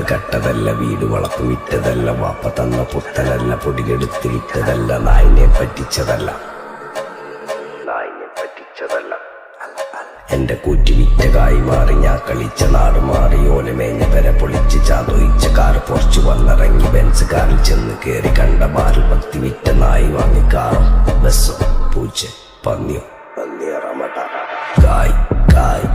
കട്ടതല്ല, വീട് വളപ്പ് വിറ്റതല്ല, വാപ്പ തന്ന പുത്തലല്ല, പൊടിയെടുത്ത് വിറ്റതല്ല, നായിനെ പറ്റിച്ചതല്ല. എന്റെ കൂറ്റി വിറ്റ കായി മാറി, ഞാൻ കളിച്ച നാട് മാറി, ഓലമേഞ്ഞ പെര പൊളിച്ച് ചാതൊയിച്ച കാറ് പൊറച്ചു വന്നിറങ്ങി, ബെൻസ് കാറിൽ ചെന്ന് കേറി, കണ്ട ബാറിൽ ഭക്തി വിറ്റ നായി വാങ്ങി കാറും ബസ്സോ പൂച്ച പന്നിയോ കായ് കായ്